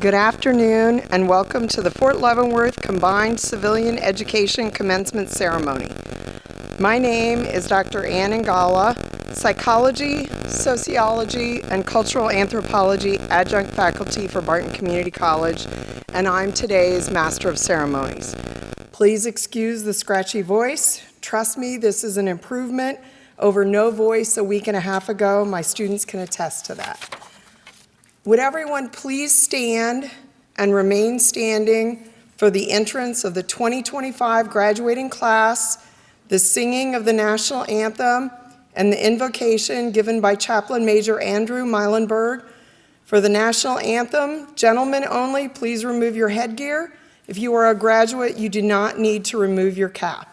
Good afternoon and welcome to the Fort Leavenworth Combined Civilian Education Commencement Ceremony. My name is Dr. Ann Ngala, Psychology, Sociology, and Cultural Anthropology Adjunct Faculty for Barton Community College, and I'm today's Master of Ceremonies. Please excuse the scratchy voice. Trust me, this is an improvement over no voice a week and a half ago. My students can attest to that. Would everyone please stand and remain standing for the entrance of the 2025 graduating class, the singing of the national anthem, and the invocation given by Chaplain Major Andrew Meilenberg. For the national anthem, gentlemen only, please remove your headgear. If you are a graduate, you do not need to remove your cap.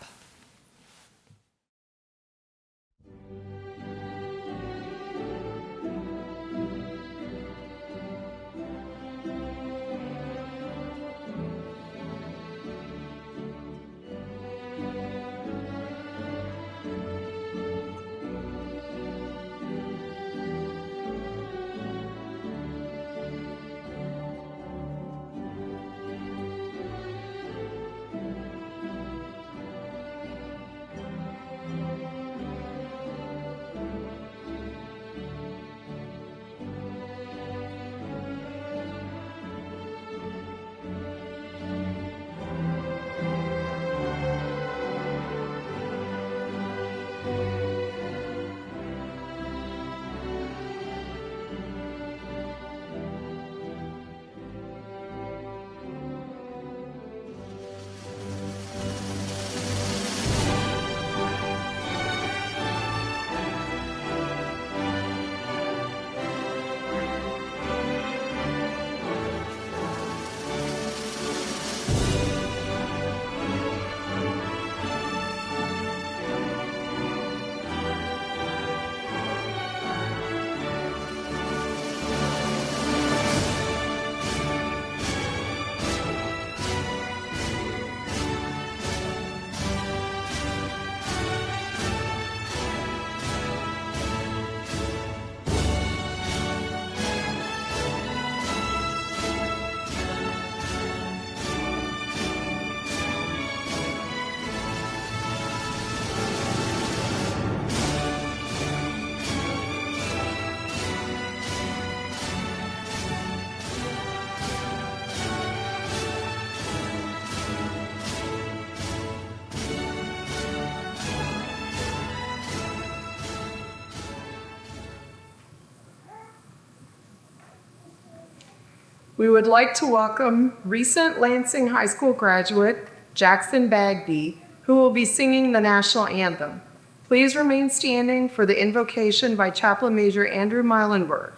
We would like to welcome recent Lansing High School graduate, Jackson Bagby, who will be singing the national anthem. Please remain standing for the invocation by Chaplain Major Andrew Meilenberg.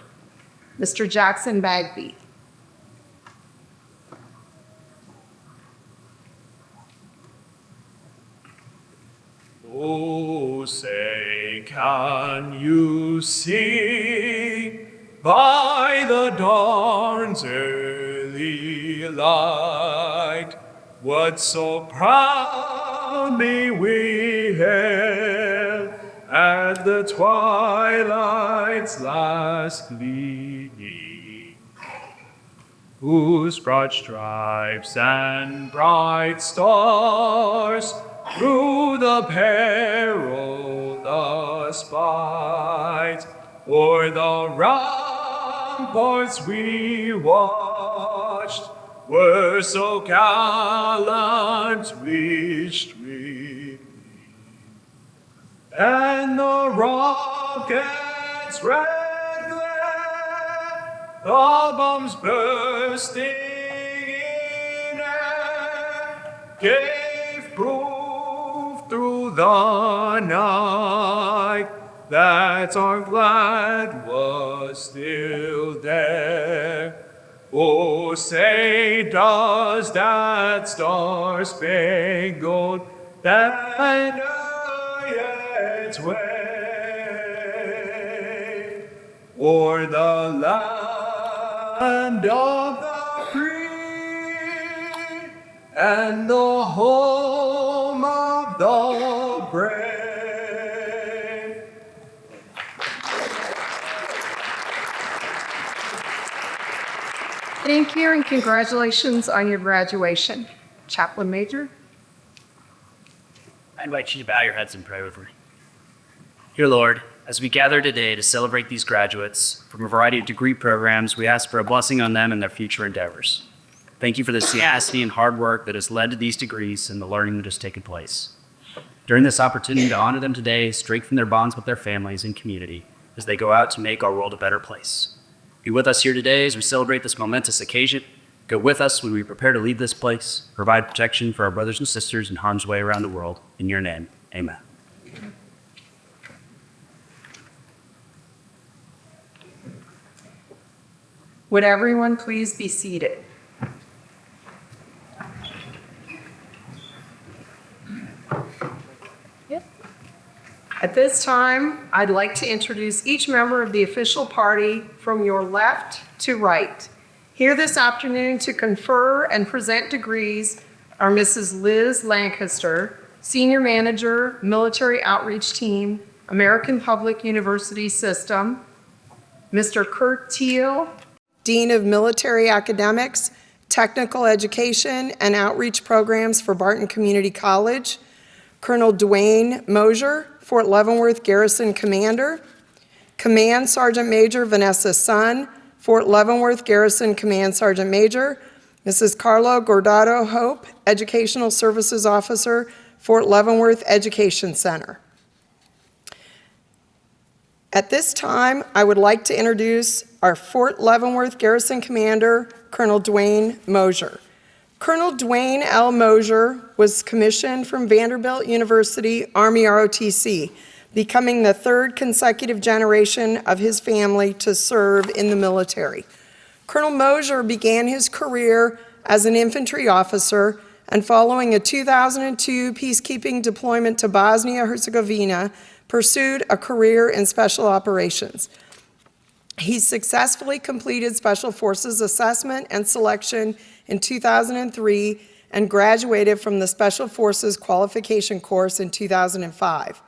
Mr. Jackson Bagby. Oh, say, can you see by the dawn's early light what so proudly we hailed at the twilight's last gleaming, whose broad stripes and bright stars through the perilous fight o'er the ramparts we watched were so gallantly streaming, and the rockets' red glare, the bombs bursting in air, gave proof through the night that our flag was still there. Oh, say, does that star-spangled banner yet wave o'er the land of the free and the home of the brave? Thank you and congratulations on your graduation. Chaplain Major. I invite you to bow your heads and pray with me. Dear Lord, as we gather today to celebrate these graduates from a variety of degree programs, we ask for a blessing on them and their future endeavors. Thank you for the tenacity and hard work that has led to these degrees and the learning that has taken place. During this opportunity to honor them today, strengthen their bonds with their families and community as they go out to make our world a better place. Be with us here today as we celebrate this momentous occasion. Go with us when we prepare to leave this place. Provide protection for our brothers and sisters in harm's way around the world. In your name, amen. Would everyone please be seated? At this time, I'd like to introduce each member of the official party from your left to right. Here this afternoon to confer and present degrees are Mrs. Liz Lancaster, Senior Manager, Military Outreach Team, American Public University System, Mr. Kurt Thiel, Dean of Military Academics, Technical Education, and Outreach Programs for Barton Community College, Colonel Dwayne Mosier, Fort Leavenworth Garrison Commander, Command Sergeant Major Vanessa Sun, Fort Leavenworth Garrison Command Sergeant Major, Mrs. Carlo Gordado Hope, Educational Services Officer, Fort Leavenworth Education Center. At this time, I would like to introduce our Fort Leavenworth Garrison Commander, Colonel Dwayne Mosier. Colonel Dwayne L. Mosier was commissioned from Vanderbilt University Army ROTC, becoming the third consecutive generation of his family to serve in the military. Colonel Mosier began his career as an infantry officer, and following a 2002 peacekeeping deployment to Bosnia-Herzegovina, pursued a career in special operations. He successfully completed Special Forces Assessment and Selection in 2003 and graduated from the Special Forces Qualification Course in 2005.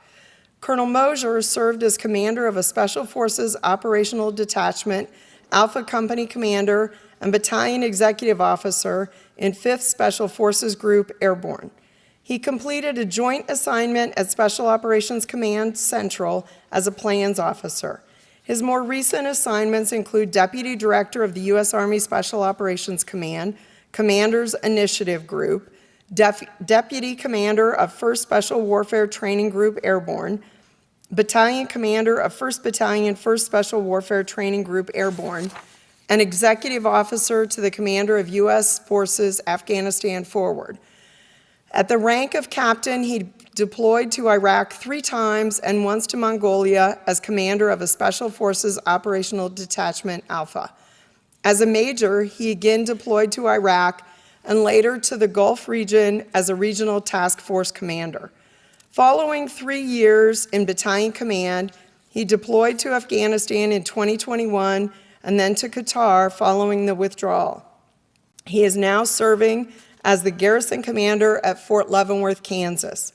Colonel Mosier served as commander of a Special Forces Operational Detachment, Alpha Company Commander, and Battalion Executive Officer in 5th Special Forces Group Airborne. He completed a joint assignment at Special Operations Command Central as a plans officer. His more recent assignments include Deputy Director of the U.S. Army Special Operations Command, Commander's Initiative Group, Deputy Commander of 1st Special Warfare Training Group Airborne, Battalion Commander of 1st Battalion, 1st Special Warfare Training Group Airborne, and Executive Officer to the Commander of U.S. Forces Afghanistan Forward. At the rank of captain, he deployed to Iraq 3 times and once to Mongolia as commander of a Special Forces Operational Detachment Alpha. As a major, he again deployed to Iraq and later to the Gulf region as a regional task force commander. Following 3 years in battalion command, he deployed to Afghanistan in 2021 and then to Qatar following the withdrawal. He is now serving as the garrison commander at Fort Leavenworth, Kansas.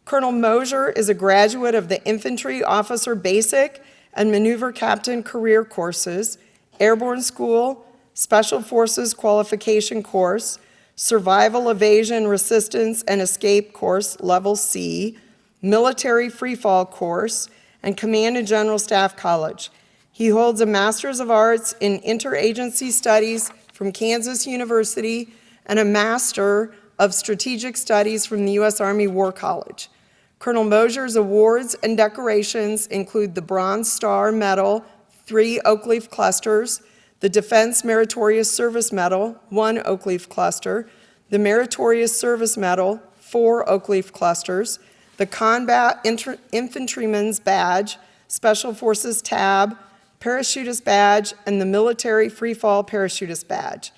Colonel Mosier is a graduate of the Infantry Officer Basic and Maneuver Captain Career Courses, Airborne School, Special Forces Qualification Course, Survival, Evasion, Resistance, and Escape Course Level C, Military Freefall Course, and Command and General Staff College. He holds a Master's of Arts in Interagency Studies from Kansas University and a Master of Strategic Studies from the U.S. Army War College. Colonel Mosier's awards and decorations include the Bronze Star Medal, 3 oak leaf clusters, the Defense Meritorious Service Medal, 1 oak leaf cluster, the Meritorious Service Medal, 4 oak leaf clusters, the Combat Infantryman's Badge, Special Forces Tab, Parachutist Badge, and the Military Freefall Parachutist Badge.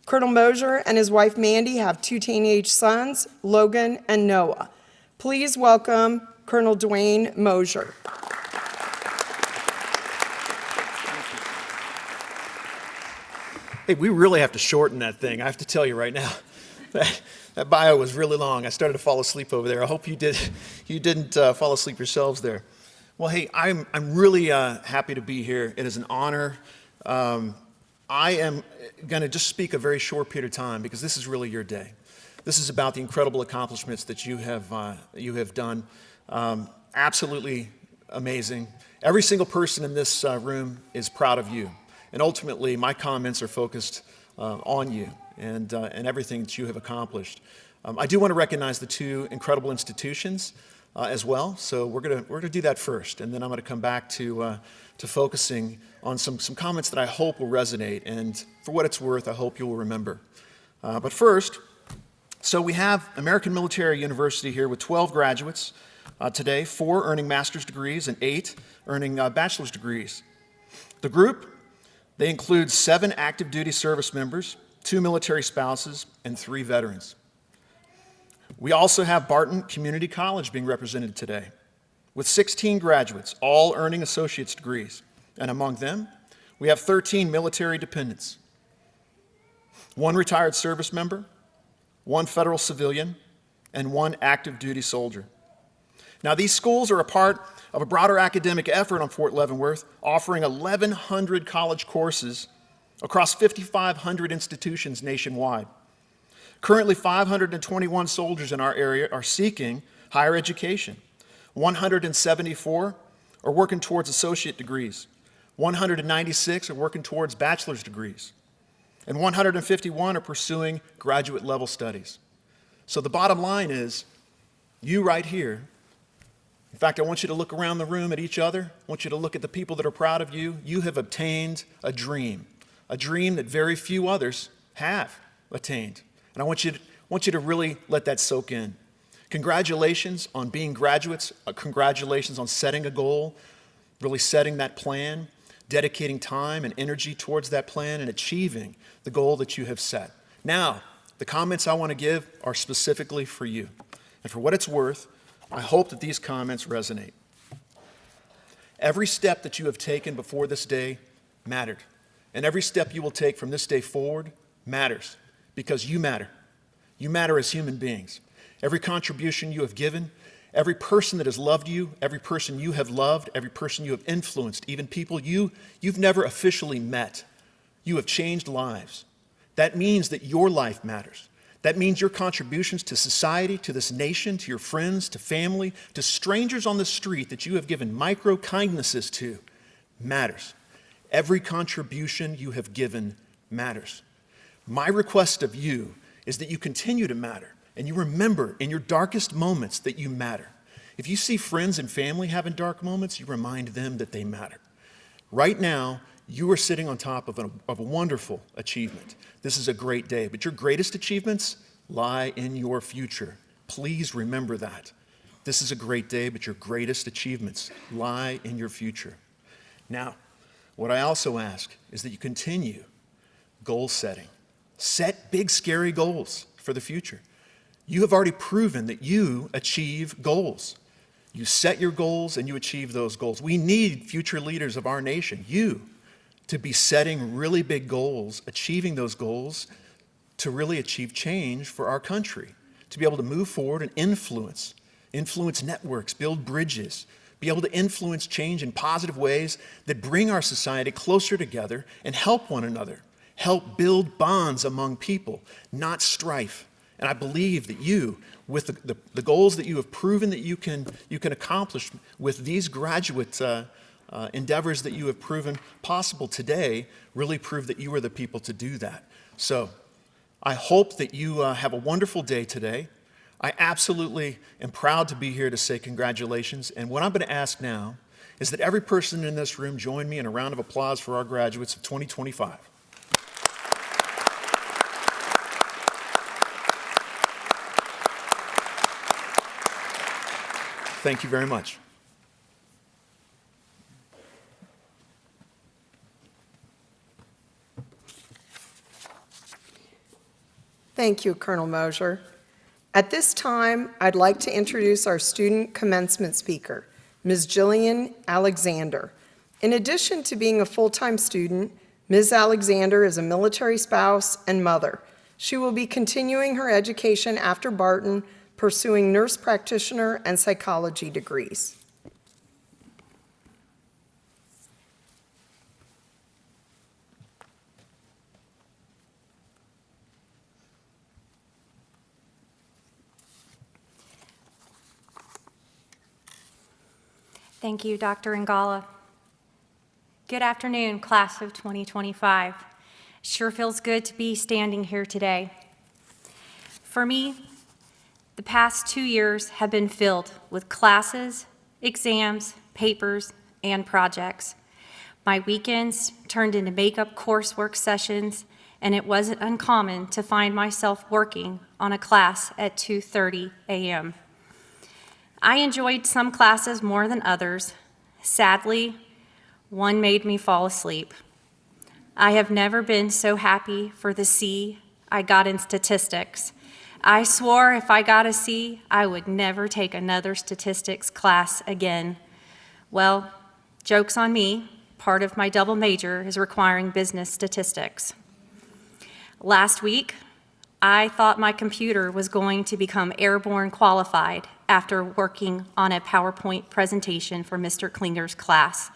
Colonel Mosier and his wife Mandy have 2 teenage sons, Logan and Noah. Please welcome Colonel Dwayne Mosier. Hey, we really have to shorten that thing. I have to tell you right now, that bio was really long. I started to fall asleep over there. I hope you didn't fall asleep yourselves there. Well, hey, I'm really happy to be here. It is an honor. I am going to just speak a very short period of time because this is really your day. This is about the incredible accomplishments that you have done. Absolutely amazing. Every single person in this room is proud of you. And ultimately, my comments are focused on you and everything that you have accomplished. I do want to recognize the two incredible institutions as well. So we're gonna do that first, and then I'm going to come back to focusing on some comments that I hope will resonate. And for what it's worth, I hope you will remember. But first, so we have American Military University here with 12 graduates today, 4 earning master's degrees and 8 earning bachelor's degrees. The group, they include 7 active duty service members, 2 military spouses, and 3 veterans. We also have Barton Community College being represented today with 16 graduates, all earning associate's degrees. And among them, we have 13 military dependents, 1 retired service member, 1 federal civilian, and 1 active duty soldier. Now, these schools are a part of a broader academic effort on Fort Leavenworth, offering 1,100 college courses across 5,500 institutions nationwide. Currently, 521 soldiers in our area are seeking higher education. 174 are working towards associate degrees. 196 are working towards bachelor's degrees. And 151 are pursuing graduate level studies. So the bottom line is, you right here, in fact, I want you to look around the room at each other. I want you to look at the people that are proud of you. You have obtained a dream that very few others have attained. And I want you to really let that soak in. Congratulations on being graduates. Congratulations on setting a goal, really setting that plan, dedicating time and energy towards that plan, and achieving the goal that you have set. Now, the comments I want to give are specifically for you. And for what it's worth, I hope that these comments resonate. Every step that you have taken before this day mattered. And every step you will take from this day forward matters, because you matter. You matter as human beings. Every contribution you have given, every person that has loved you, every person you have loved, every person you have influenced, even people you've never officially met, you have changed lives. That means that your life matters. That means your contributions to society, to this nation, to your friends, to family, to strangers on the street that you have given micro kindnesses to matters. Every contribution you have given matters. My request of you is that you continue to matter and you remember in your darkest moments that you matter. If you see friends and family having dark moments, you remind them that they matter. Right now, you are sitting on top of a wonderful achievement. This is a great day, but your greatest achievements lie in your future. Please remember that. This is a great day, but your greatest achievements lie in your future. Now, what I also ask is that you continue goal setting. Set big, scary goals for the future. You have already proven that you achieve goals. You set your goals and you achieve those goals. We need future leaders of our nation, you, to be setting really big goals, achieving those goals to really achieve change for our country, to be able to move forward and influence networks, build bridges, be able to influence change in positive ways that bring our society closer together and help one another, help build bonds among people, not strife. And I believe that you, with the goals that you have proven that you can accomplish with these graduate endeavors that you have proven possible today, really prove that you are the people to do that. So I hope that you have a wonderful day today. I absolutely am proud to be here to say congratulations. And what I'm going to ask now is that every person in this room join me in a round of applause for our graduates of 2025. Thank you very much. Thank you, Colonel Mosier. At this time, I'd like to introduce our student commencement speaker, Ms. Jillian Alexander. In addition to being a full-time student, Ms. Alexander is a military spouse and mother. She will be continuing her education after Barton, pursuing nurse practitioner and psychology degrees. Thank you, Dr. Ngala. Good afternoon, class of 2025. Sure feels good to be standing here today. For me, the past 2 years have been filled with classes, exams, papers, and projects. My weekends turned into makeup coursework sessions, and it wasn't uncommon to find myself working on a class at 2:30 a.m. I enjoyed some classes more than others. Sadly, one made me fall asleep. I have never been so happy for the C I got in statistics. I swore if I got a C, I would never take another statistics class again. Well, joke's on me. Part of my double major is requiring business statistics. Last week, I thought my computer was going to become airborne qualified after working on a PowerPoint presentation for Mr. Klinger's class.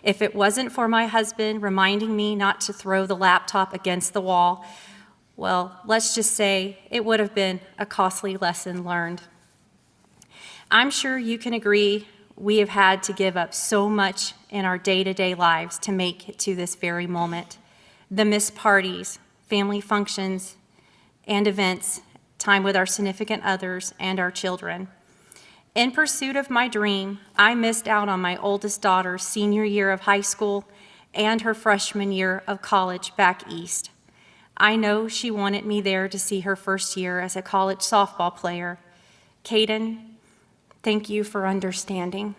If it wasn't for my husband reminding me not to throw the laptop against the wall, well, let's just say it would have been a costly lesson learned. I'm sure you can agree we have had to give up so much in our day-to-day lives to make it to this very moment. The missed parties, family functions, and events, time with our significant others and our children. In pursuit of my dream, I missed out on my oldest daughter's senior year of high school and her freshman year of college back east. I know she wanted me there to see her first year as a college softball player. Caden, thank you for understanding.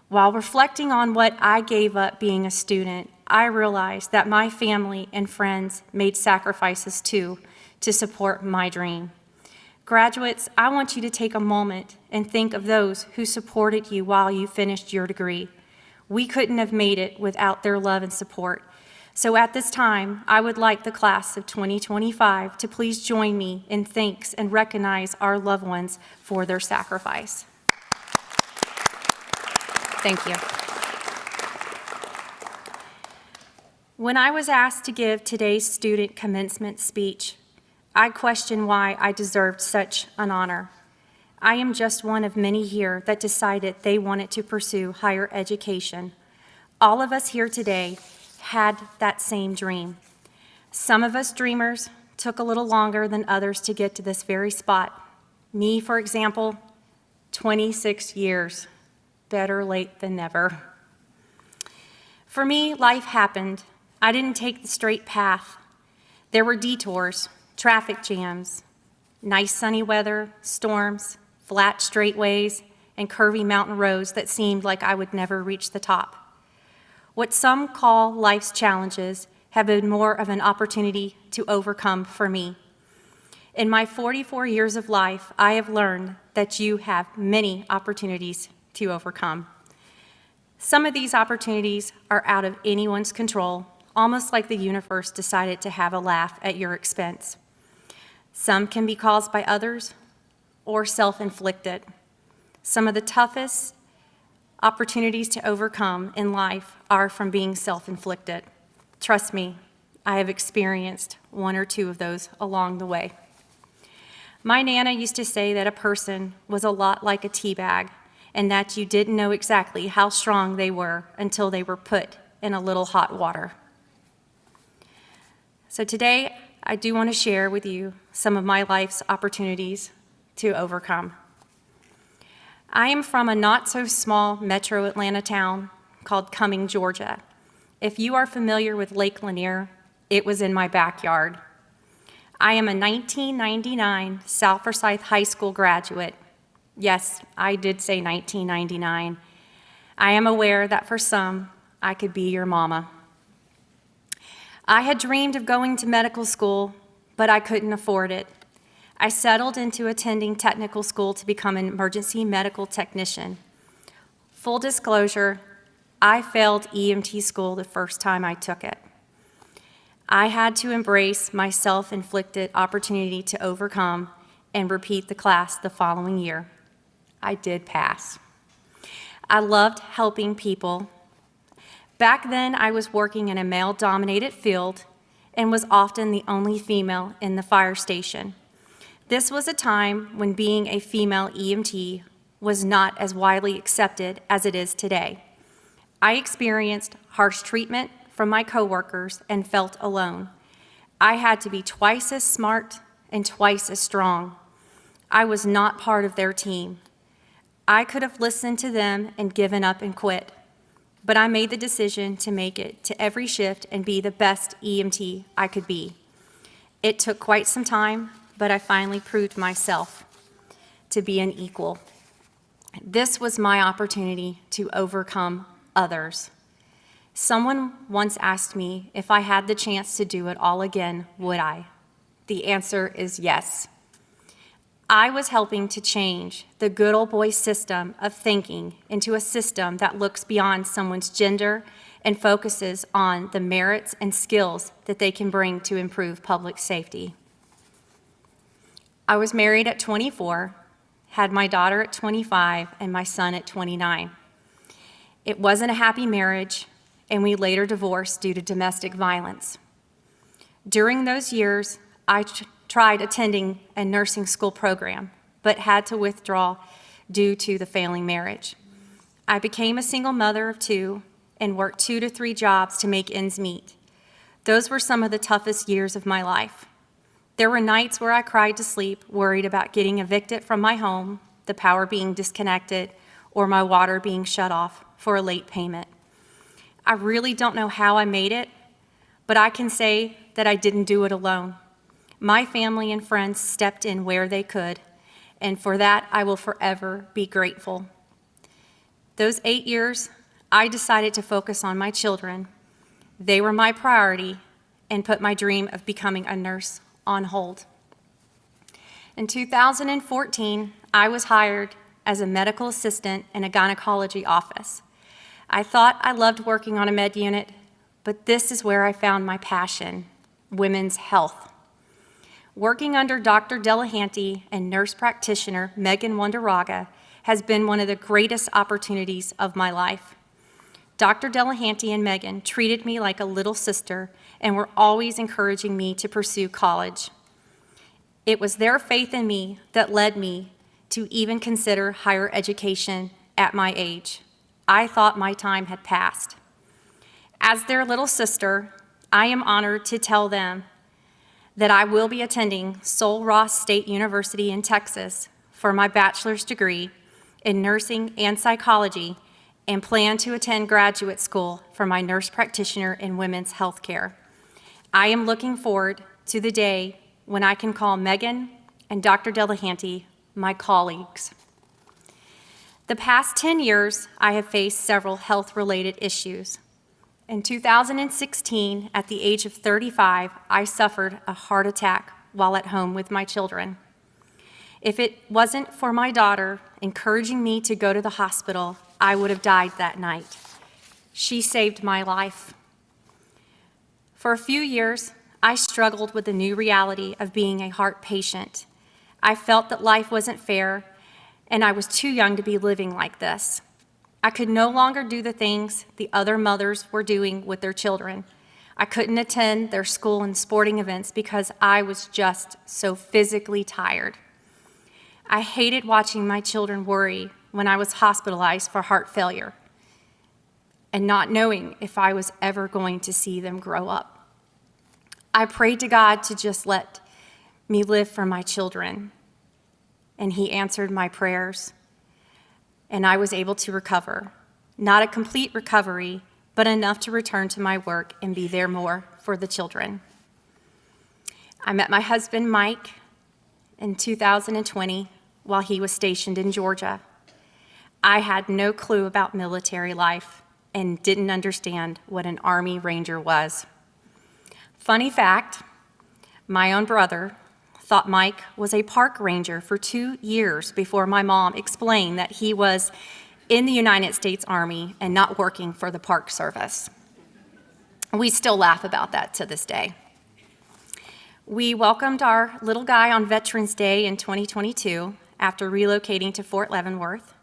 While reflecting on what I gave up being a student, I realized that my family and friends made sacrifices too to support my dream. Graduates, I want you to take a moment and think of those who supported you while you finished your degree. We couldn't have made it without their love and support. So at this time, I would like the class of 2025 to please join me in thanks and recognize our loved ones for their sacrifice. Thank you. When I was asked to give today's student commencement speech, I questioned why I deserved such an honor. I am just one of many here that decided they wanted to pursue higher education. All of us here today had that same dream. Some of us dreamers took a little longer than others to get to this very spot. Me, for example, 26 years. Better late than never. For me, life happened. I didn't take the straight path. There were detours, traffic jams, nice sunny weather, storms, flat straightaways, and curvy mountain roads that seemed like I would never reach the top. What some call life's challenges have been more of an opportunity to overcome for me. In my 44 years of life, I have learned that you have many opportunities to overcome. Some of these opportunities are out of anyone's control, almost like the universe decided to have a laugh at your expense. Some can be caused by others or self-inflicted. Some of the toughest opportunities to overcome in life are from being self-inflicted. Trust me, I have experienced one or two of those along the way. My Nana used to say that a person was a lot like a tea bag, and that you didn't know exactly how strong they were until they were put in a little hot water. So today, I do want to share with you some of my life's opportunities to overcome. I am from a not-so-small metro Atlanta town called Cumming, Georgia. If you are familiar with Lake Lanier, it was in my backyard. I am a 1999 South Forsyth High School graduate. Yes, I did say 1999. I am aware that for some, I could be your mama. I had dreamed of going to medical school, but I couldn't afford it. I settled into attending technical school to become an emergency medical technician. Full disclosure, I failed EMT school the first time I took it. I had to embrace my self-inflicted opportunity to overcome and repeat the class the following year. I did pass. I loved helping people. Back then, I was working in a male-dominated field and was often the only female in the fire station. This was a time when being a female EMT was not as widely accepted as it is today. I experienced harsh treatment from my coworkers and felt alone. I had to be twice as smart and twice as strong. I was not part of their team. I could have listened to them and given up and quit, but I made the decision to make it to every shift and be the best EMT I could be. It took quite some time, but I finally proved myself to be an equal. This was my opportunity to overcome others. Someone once asked me if I had the chance to do it all again, would I? The answer is yes. I was helping to change the good old boy system of thinking into a system that looks beyond someone's gender and focuses on the merits and skills that they can bring to improve public safety. I was married at 24, had my daughter at 25, and my son at 29. It wasn't a happy marriage, and we later divorced due to domestic violence. During those years, I tried attending a nursing school program, but had to withdraw due to the failing marriage. I became a single mother of 2 and worked 2 to 3 jobs to make ends meet. Those were some of the toughest years of my life. There were nights where I cried to sleep, worried about getting evicted from my home, the power being disconnected, or my water being shut off for a late payment. I really don't know how I made it, but I can say that I didn't do it alone. My family and friends stepped in where they could, and for that I will forever be grateful. Those 8 years, I decided to focus on my children. They were my priority, and put my dream of becoming a nurse on hold. In 2014, I was hired as a medical assistant in a gynecology office. I thought I loved working on a med unit, but this is where I found my passion, women's health. Working under Dr. Delahanty and nurse practitioner Megan Wonderaga has been one of the greatest opportunities of my life. Dr. Delahanty and Megan treated me like a little sister and were always encouraging me to pursue college. It was their faith in me that led me to even consider higher education at my age. I thought my time had passed. As their little sister, I am honored to tell them that I will be attending Sul Ross State University in Texas for my bachelor's degree in nursing and psychology, and plan to attend graduate school for my nurse practitioner in women's health care. I am looking forward to the day when I can call Megan and Dr. Delahanty my colleagues. The past 10 years, I have faced several health-related issues. In 2016, at the age of 35, I suffered a heart attack while at home with my children. If it wasn't for my daughter encouraging me to go to the hospital, I would have died that night. She saved my life. For a few years, I struggled with the new reality of being a heart patient. I felt that life wasn't fair, and I was too young to be living like this. I could no longer do the things the other mothers were doing with their children. I couldn't attend their school and sporting events because I was just so physically tired. I hated watching my children worry when I was hospitalized for heart failure and not knowing if I was ever going to see them grow up. I prayed to God to just let me live for my children, and He answered my prayers, and I was able to recover. Not a complete recovery, but enough to return to my work and be there more for the children. I met my husband, Mike, in 2020 while he was stationed in Georgia. I had no clue about military life and didn't understand what an Army Ranger was. Funny fact, my own brother thought Mike was a park ranger for 2 years before my mom explained that he was in the United States Army and not working for the Park Service. We still laugh about that to this day. We welcomed our little guy on Veterans Day in 2022 after relocating to Fort Leavenworth.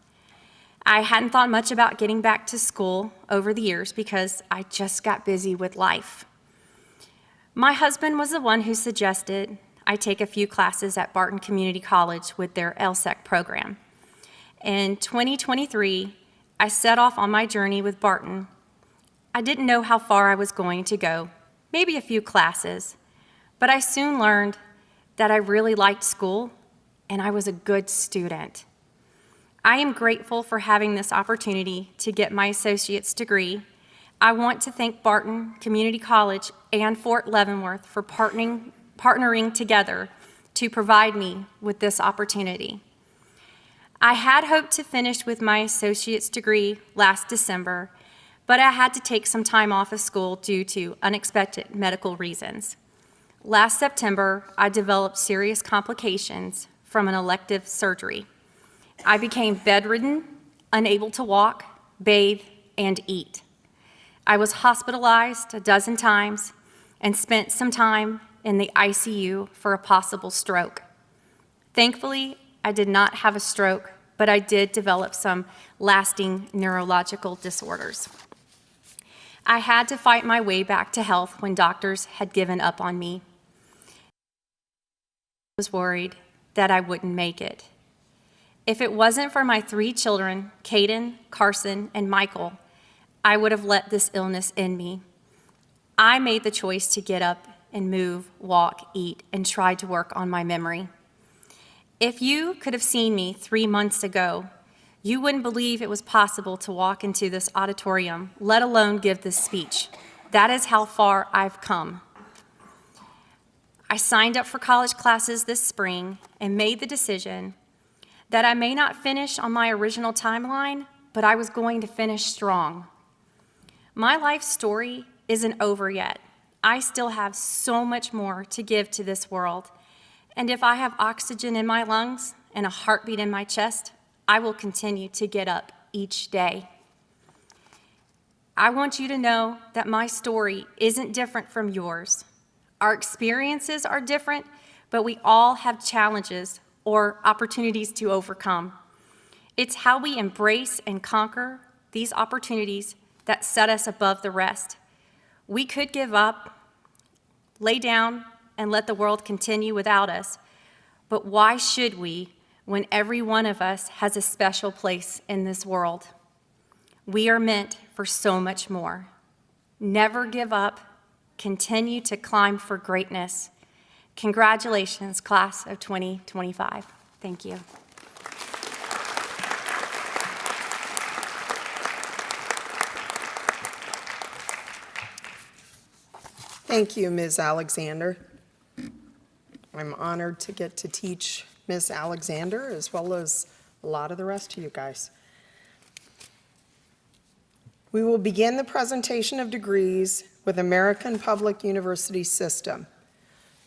I hadn't thought much about getting back to school over the years because I just got busy with life. My husband was the one who suggested I take a few classes at Barton Community College with their LSEC program. In 2023, I set off on my journey with Barton. I didn't know how far I was going to go, maybe a few classes, but I soon learned that I really liked school and I was a good student. I am grateful for having this opportunity to get my associate's degree. I want to thank Barton Community College and Fort Leavenworth for partnering together to provide me with this opportunity. I had hoped to finish with my associate's degree last December, but I had to take some time off of school due to unexpected medical reasons. Last September, I developed serious complications from an elective surgery. I became bedridden, unable to walk, bathe, and eat. I was hospitalized a dozen times and spent some time in the ICU for a possible stroke. Thankfully, I did not have a stroke, but I did develop some lasting neurological disorders. I had to fight my way back to health when doctors had given up on me. I was worried that I wouldn't make it. If it wasn't for my 3 children, Caden, Carson, and Michael, I would have let this illness in me. I made the choice to get up and move, walk, eat, and try to work on my memory. If you could have seen me 3 months ago, you wouldn't believe it was possible to walk into this auditorium, let alone give this speech. That is how far I've come. I signed up for college classes this spring and made the decision that I may not finish on my original timeline, but I was going to finish strong. My life story isn't over yet. I still have so much more to give to this world. And if I have oxygen in my lungs and a heartbeat in my chest, I will continue to get up each day. I want you to know that my story isn't different from yours. Our experiences are different, but we all have challenges or opportunities to overcome. It's how we embrace and conquer these opportunities that set us above the rest. We could give up, lay down, and let the world continue without us, but why should we when every one of us has a special place in this world? We are meant for so much more. Never give up. Continue to climb for greatness. Congratulations, class of 2025. Thank you. Thank you, Ms. Alexander. I'm honored to get to teach Ms. Alexander as well as a lot of the rest of you guys. We will begin the presentation of degrees with American Public University System.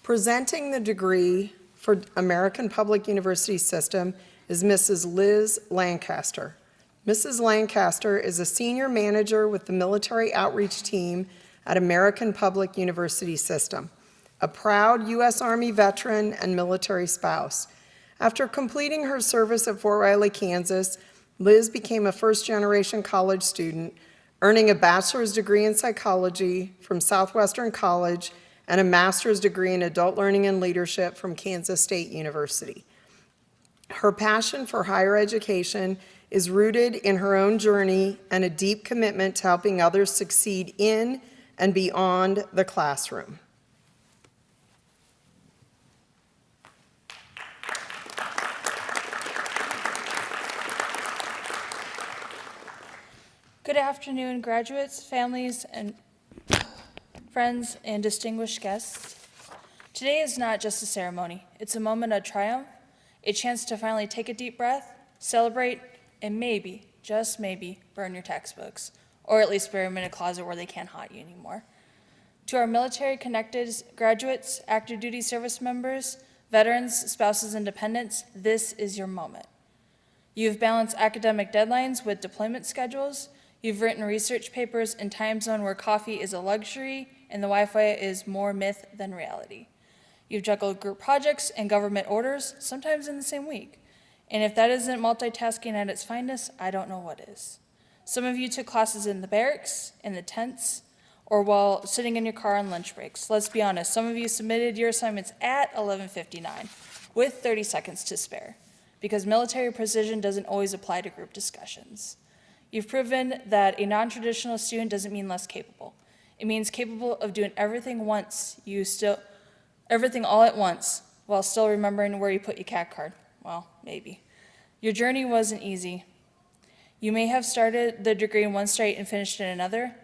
Presenting the degree for American Public University System is Mrs. Liz Lancaster. Mrs. Lancaster is a senior manager with the military outreach team at American Public University System, a proud U.S. Army veteran and military spouse. After completing her service at Fort Riley, Kansas, Liz became a first-generation college student, earning a bachelor's degree in psychology from Southwestern College and a master's degree in adult learning and leadership from Kansas State University. Her passion for higher education is rooted in her own journey and a deep commitment to helping others succeed in and beyond the classroom. Good afternoon, graduates, families, and friends, and distinguished guests. Today is not just a ceremony. It's a moment of triumph, a chance to finally take a deep breath, celebrate, and maybe, just maybe, burn your textbooks, or at least bury them in a closet where they can't haunt you anymore. To our military-connected graduates, active duty service members, veterans, spouses, and dependents, this is your moment. You've balanced academic deadlines with deployment schedules. You've written research papers in time zone where coffee is a luxury and the Wi-Fi is more myth than reality. You've juggled group projects and government orders, sometimes in the same week. And if that isn't multitasking at its finest, I don't know what is. Some of you took classes in the barracks, in the tents, or while sitting in your car on lunch breaks. Let's be honest, some of you submitted your assignments at 11:59 with 30 seconds to spare. because military precision doesn't always apply to group discussions. You've proven that a non-traditional student doesn't mean less capable. It means capable of doing everything all at once, while still remembering where you put your CAT card. Well, maybe. Your journey wasn't easy. You may have started the degree in one state and finished in another,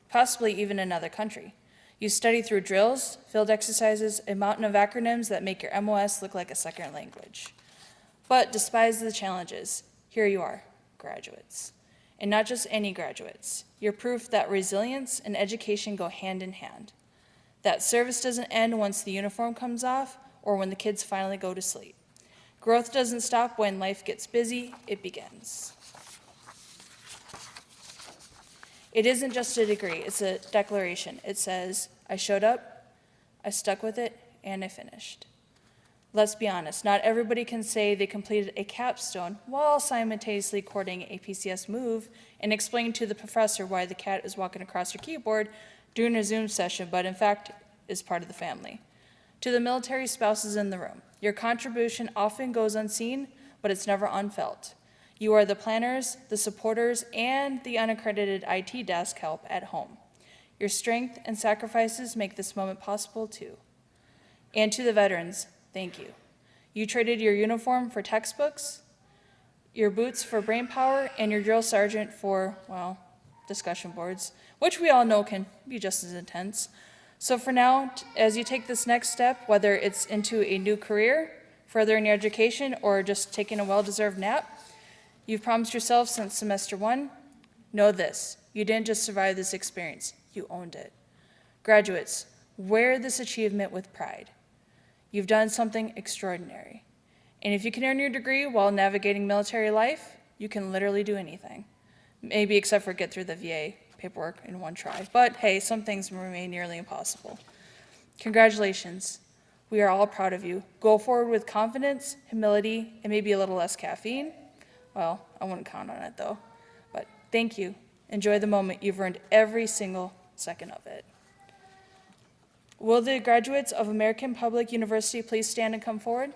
possibly even another country. You studied through drills, field exercises, a mountain of acronyms that make your MOS look like a second language. But despite the challenges, here you are, graduates. And not just any graduates. You're proof that resilience and education go hand in hand. That service doesn't end once the uniform comes off or when the kids finally go to sleep. Growth doesn't stop when life gets busy, it begins. It isn't just a degree, it's a declaration. It says, I showed up, I stuck with it, and I finished. Let's be honest, not everybody can say they completed a capstone while simultaneously recording a PCS move and explaining to the professor why the cat is walking across your keyboard during a Zoom session, but in fact is part of the family. To the military spouses in the room, your contribution often goes unseen, but it's never unfelt. You are the planners, the supporters, and the unaccredited IT desk help at home. Your strength and sacrifices make this moment possible too. And to the veterans, thank you. You traded your uniform for textbooks, your boots for brain power, and your drill sergeant for, well, discussion boards, which we all know can be just as intense. So for now, as you take this next step, whether it's into a new career, furthering your education, or just taking a well-deserved nap, you've promised yourself since semester 1, know this, you didn't just survive this experience, you owned it. Graduates, wear this achievement with pride. You've done something extraordinary. And if you can earn your degree while navigating military life, you can literally do anything. Maybe except for get through the VA paperwork in one try. But hey, some things remain nearly impossible. Congratulations. We are all proud of you. Go forward with confidence, humility, and maybe a little less caffeine. Well, I wouldn't count on it though. But thank you. Enjoy the moment. You've earned every single second of it. Will the graduates of American Public University please stand and come forward?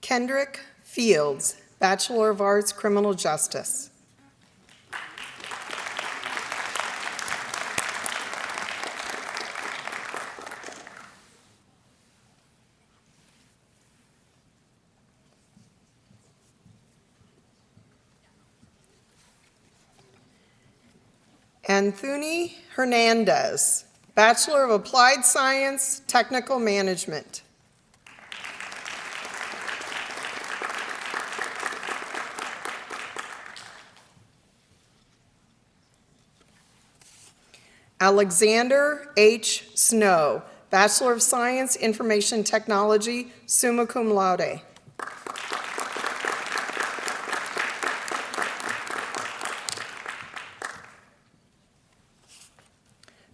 Kendrick Fields, Bachelor of Arts, Criminal Justice. Anthony Hernandez, Bachelor of Applied Science, Technical Management. Alexander H. Snow, Bachelor of Science, Information Technology, summa cum laude.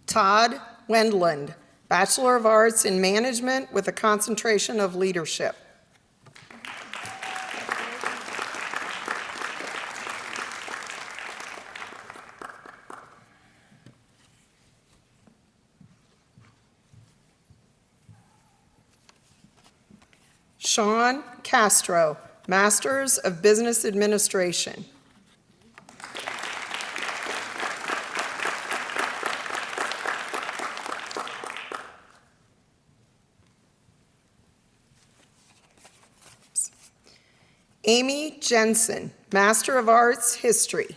Todd Wendland, Bachelor of Arts in Management with a concentration of leadership. Sean Castro, Masters of Business Administration. Amy Jensen, Master of Arts, History.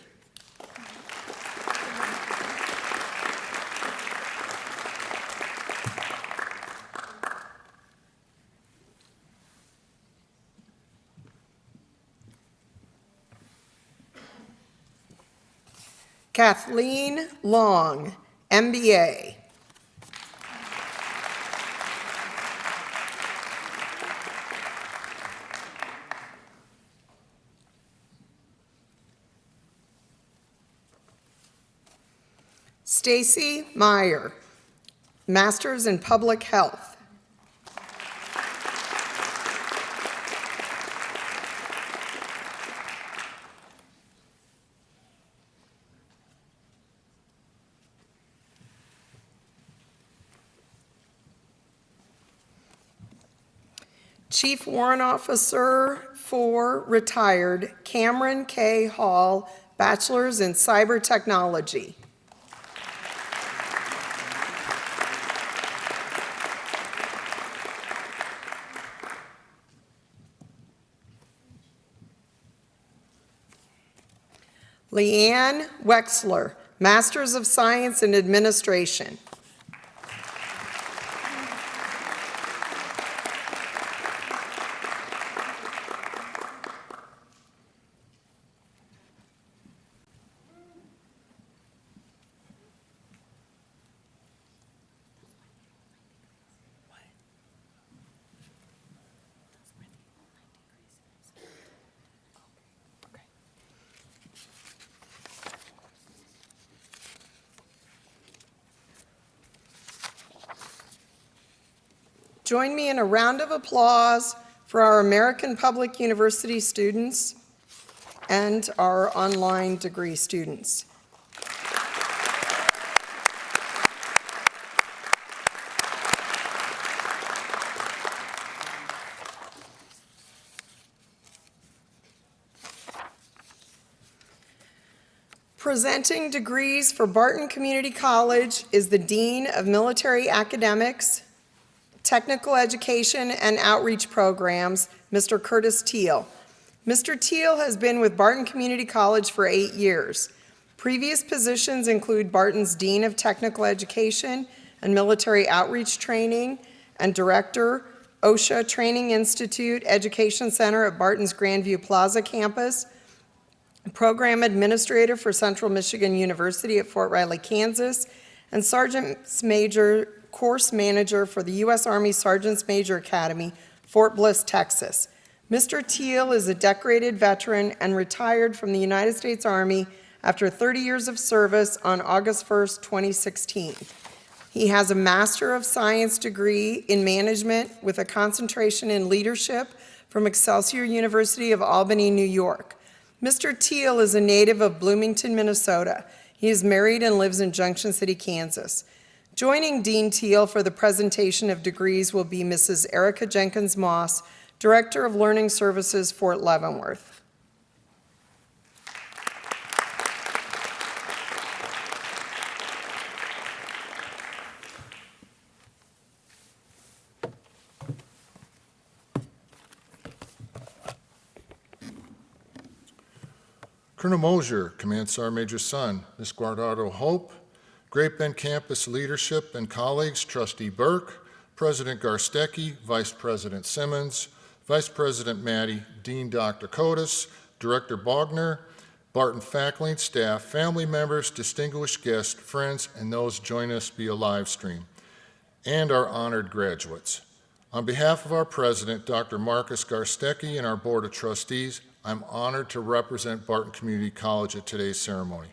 Kathleen Long, MBA. Stacy Meyer, Masters in Public Health. Chief Warrant Officer 4, retired, Cameron K. Hall, Bachelor's in Cyber Technology. Leanne Wexler, Masters of Science in Administration. Join me in a round of applause for our American Public University students and our online degree students. Presenting degrees for Barton Community College is the Dean of Military Academics, Technical Education and Outreach Programs, Mr. Curtis Teal. Mr. Teal has been with Barton Community College for 8 years. Previous positions include Barton's Dean of Technical Education and Military Outreach Training and Director, OSHA Training Institute Education Center at Barton's Grandview Plaza campus, Program Administrator for Central Michigan University at Fort Riley, Kansas, and Sergeant's Major Course Manager for the U.S. Army Sergeant's Major Academy, Fort Bliss, Texas. Mr. Teal is a decorated veteran and retired from the United States Army after 30 years of service on August 1st, 2016. He has a Master of Science degree in management with a concentration in leadership from Excelsior University of Albany, New York. Mr. Teal is a native of Bloomington, Minnesota. He is married and lives in Junction City, Kansas. Joining Dean Teal for the presentation of degrees will be Mrs. Erica Jenkins Moss, Director of Learning Services, Fort Leavenworth. Colonel Mosier, Command Sergeant Major Son, Ms. Guardado Hope, Great Bend Campus leadership and colleagues, Trustee Burke, President Garstecki, Vice President Simmons, Vice President Maddie, Dean Dr. Kotis, Director Bogner, Barton faculty and staff, family members, distinguished guests, friends, and those joining us via live stream, and our honored graduates. On behalf of our President, Dr. Marcus Garstecki, and our Board of Trustees, I'm honored to represent Barton Community College at today's ceremony.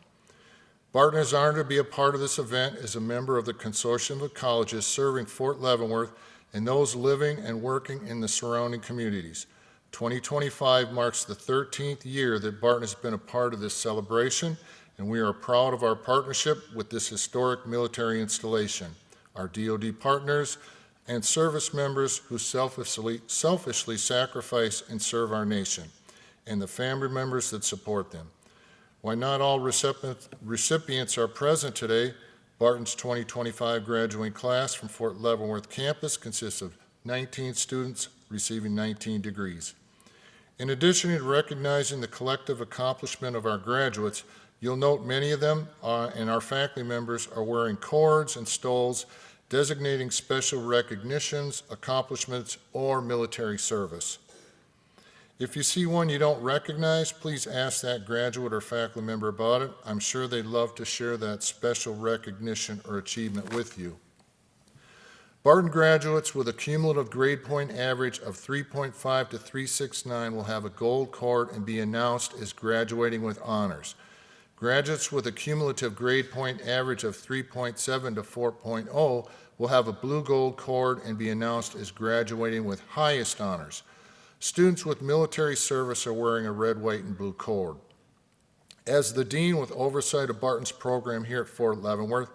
Barton is honored to be a part of this event as a member of the consortium of colleges serving Fort Leavenworth and those living and working in the surrounding communities. 2025 marks the 13th year that Barton has been a part of this celebration, and we are proud of our partnership with this historic military installation, our DoD partners, and service members who selfishly sacrifice and serve our nation, and the family members that support them. While not all recipients are present today, Barton's 2025 graduating class from Fort Leavenworth campus consists of 19 students receiving 19 degrees. In addition to recognizing the collective accomplishment of our graduates, you'll note many of them and our faculty members are wearing cords and stoles designating special recognitions, accomplishments, or military service. If you see one you don't recognize, please ask that graduate or faculty member about it. I'm sure they'd love to share that special recognition or achievement with you. Barton graduates with a cumulative grade point average of 3.5 to 369 will have a gold cord and be announced as graduating with honors. Graduates with a cumulative grade point average of 3.7 to 4.0 will have a blue gold cord and be announced as graduating with highest honors. Students with military service are wearing a red, white, and blue cord. As the Dean with oversight of Barton's program here at Fort Leavenworth,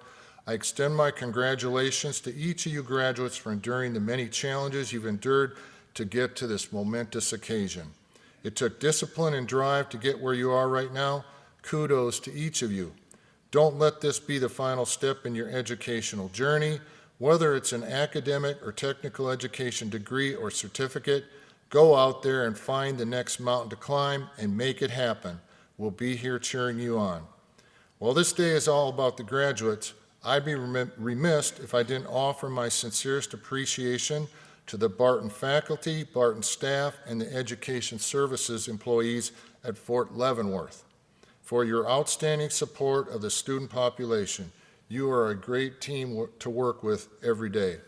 I extend my congratulations to each of you graduates for enduring the many challenges you've endured to get to this momentous occasion. It took discipline and drive to get where you are right now. Kudos to each of you. Don't let this be the final step in your educational journey. Whether it's an academic or technical education degree or certificate, go out there and find the next mountain to climb and make it happen. We'll be here cheering you on. While this day is all about the graduates, I'd be remiss if I didn't offer my sincerest appreciation to the Barton faculty, Barton staff, and the Education Services employees at Fort Leavenworth for your outstanding support of the student population. You are a great team to work with every day.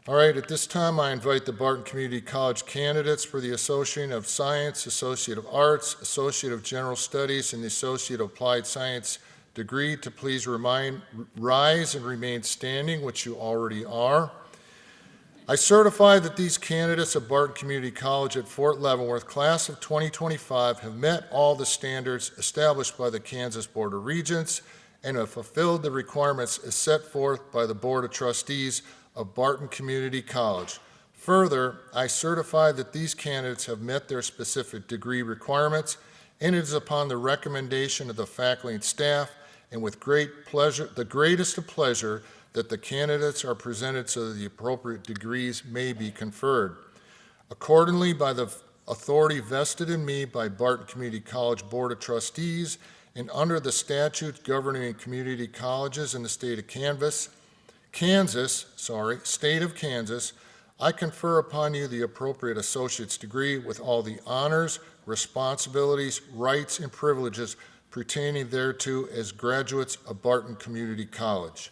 All right, at this time I invite the Barton Community College candidates for the Associate of Science, Associate of Arts, Associate of General Studies, and the Associate of Applied Science degree to please rise and remain standing, which you already are. I certify that these candidates of Barton Community College at Fort Leavenworth, class of 2025, have met all the standards established by the Kansas Board of Regents and have fulfilled the requirements as set forth by the Board of Trustees of Barton Community College. Further, I certify that these candidates have met their specific degree requirements, and it is upon the recommendation of the faculty and staff and with great pleasure, the greatest of pleasure, that the candidates are presented so that the appropriate degrees may be conferred. Accordingly, by the authority vested in me by Barton Community College Board of Trustees and under the statutes governing community colleges in the state of Kansas, state of Kansas, I confer upon you the appropriate associate's degree with all the honors, responsibilities, rights, and privileges pertaining thereto as graduates of Barton Community College.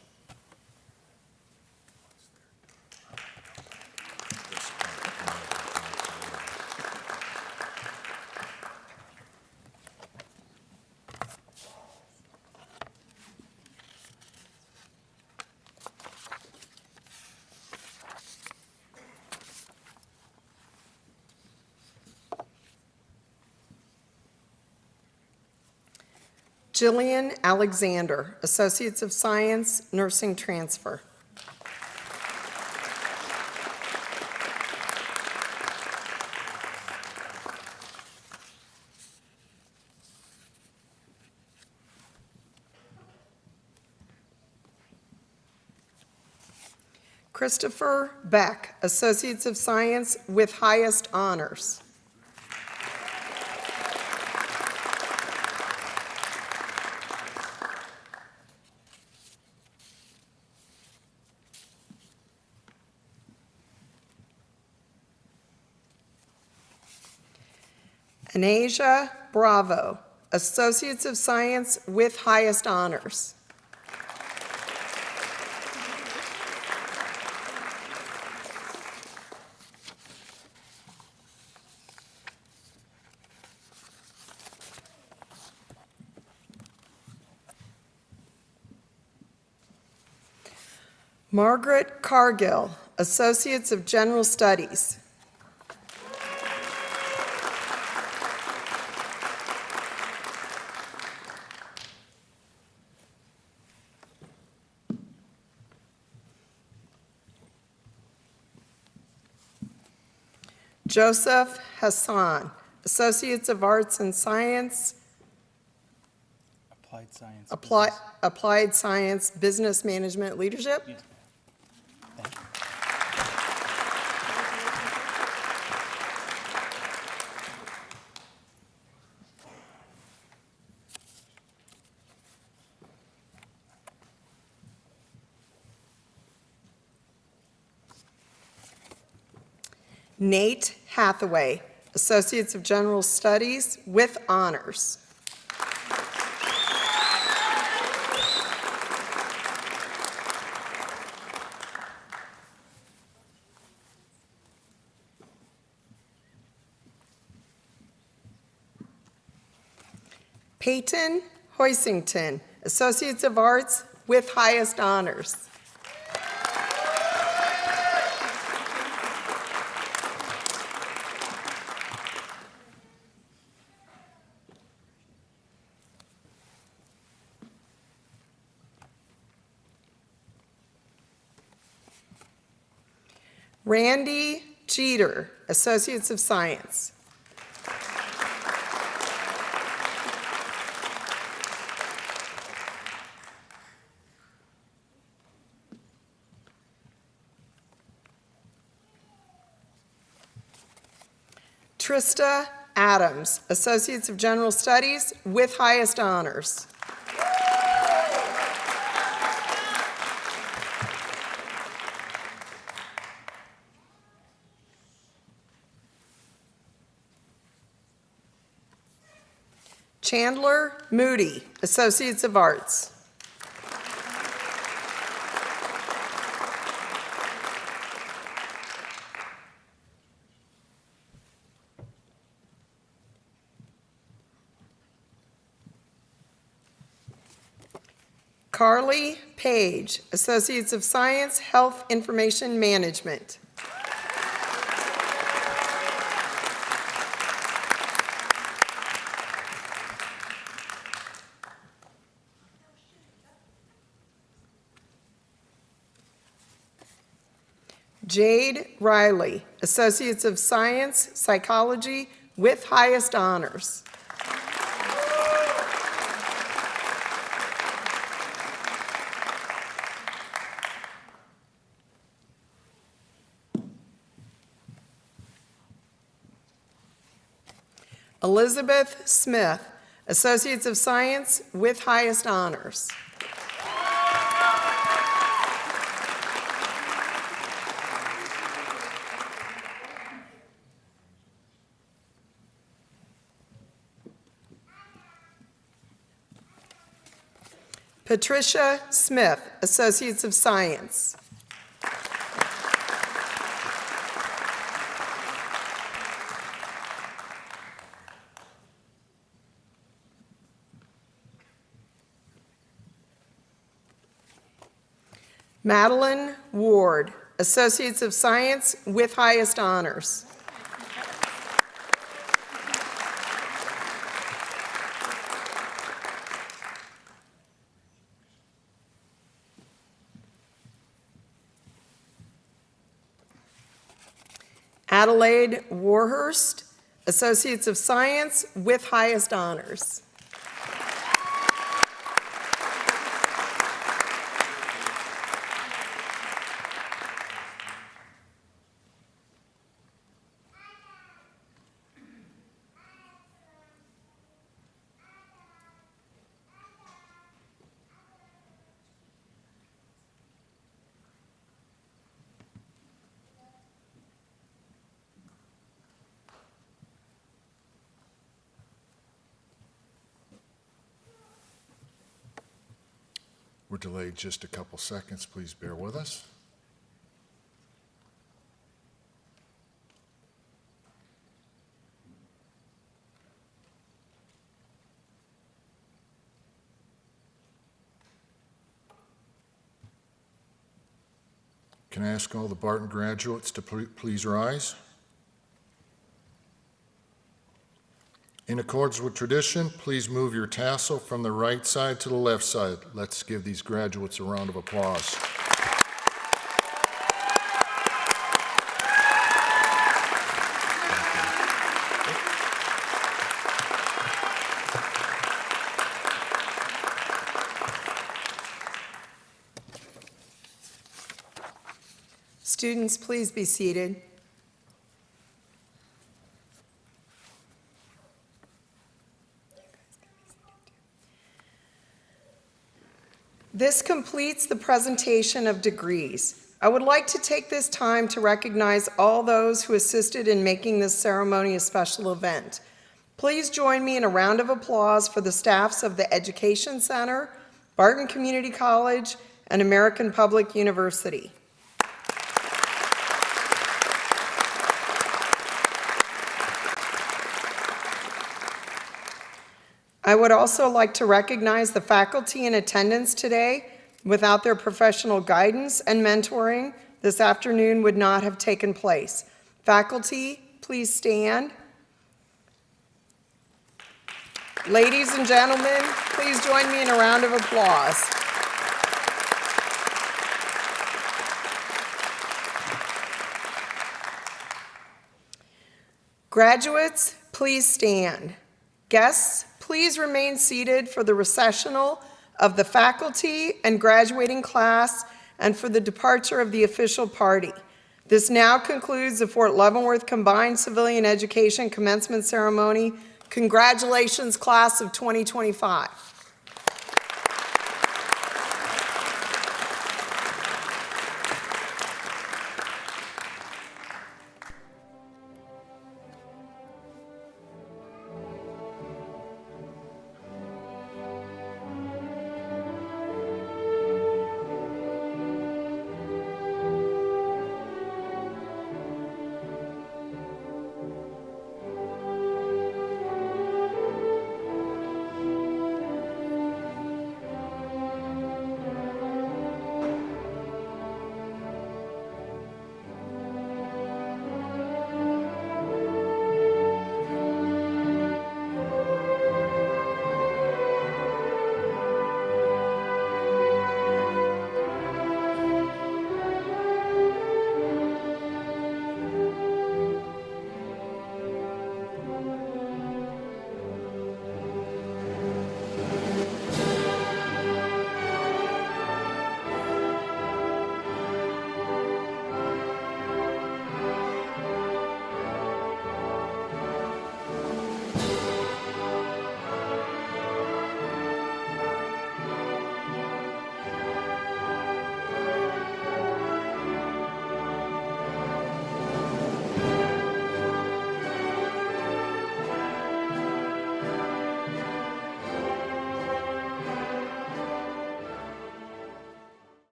Jillian Alexander, Associates of Science, Nursing Transfer. Christopher Beck, Associates of Science with highest honors. Anasia Bravo, Associates of Science with highest honors. Margaret Cargill, Associates of General Studies. Joseph Hassan, Associates of Arts and Science. Applied Science, Business Management, Leadership. Yes. Nate Hathaway, Associates of General Studies with honors. Peyton Hoisington, Associates of Arts with highest honors. Randy Jeter, Associates of Science. Trista Adams, Associates of General Studies with highest honors. Chandler Moody, Associates of Arts. Carly Page, Associates of Science, Health Information Management. Jade Riley, Associates of Science, Psychology with highest honors. Elizabeth Smith, Associates of Science with highest honors. Patricia Smith, Associates of Science. Madeline Ward, Associates of Science with highest honors. Adelaide Warhurst, Associates of Science with highest honors. We're delayed just a couple seconds. Please bear with us. Can I ask all the Barton graduates to please rise? In accordance with tradition, please move your tassel from the right side to the left side. Let's give these graduates a round of applause. Students, please be seated. This completes the presentation of degrees. I would like to take this time to recognize all those who assisted in making this ceremony a special event. Please join me in a round of applause for the staffs of the Education Center, Barton Community College, and American Public University. I would also like to recognize the faculty in attendance today. Without their professional guidance and mentoring, this afternoon would not have taken place. Faculty, please stand. Ladies and gentlemen, please join me in a round of applause. Graduates, please stand. Guests, please remain seated for the recessional of the faculty and graduating class and for the departure of the official party. This now concludes the Fort Leavenworth Combined Civilian Education Commencement Ceremony. Congratulations, class of 2025.